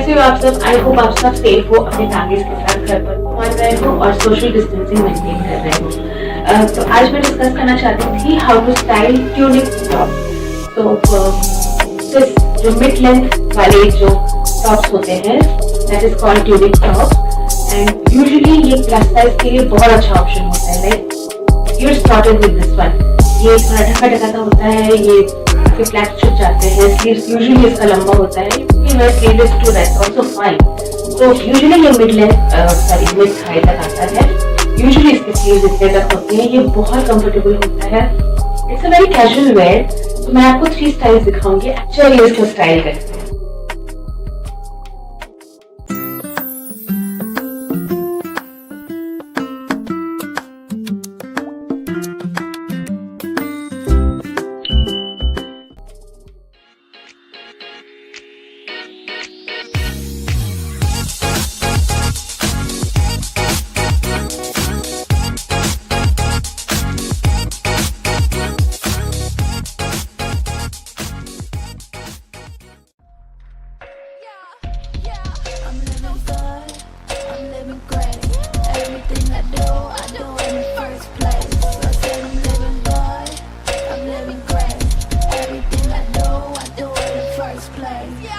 कैसे हो आप सब? आई होप आप सब सेफ हो, अपने फैमिलीज के साथ घर पर घूम रहे हो और सोशल डिस्टेंसिंग मेंटेन कर रहे हो। तो आज मैं डिस्कस करना चाहती थी how to style tunic top. तो जो मिड लेंथ वाले जो टॉप्स होते हैं that is called tunic top, and usually ये प्लस साइज के लिए बहुत अच्छा ऑप्शन होता है। Like you are started with this one. ये थोड़ा ढका ढका होता है, ये के फ्लैट छुप जाते हैं, स्लीव्स यूजुअली इसका लंबा होता है, sleeveless to that's also fine. तो यूजुअली ये मिड लेंथ मिड थाई तक आता है। यूजुअली इसके स्लीव्स इतने तक होते हैं। ये बहुत कंफर्टेबल होता है। It's a very casual wear. तो मैं आपको 3 स्टाइल्स दिखाऊंगी, एक्चुअली इसको स्टाइल करके। Play.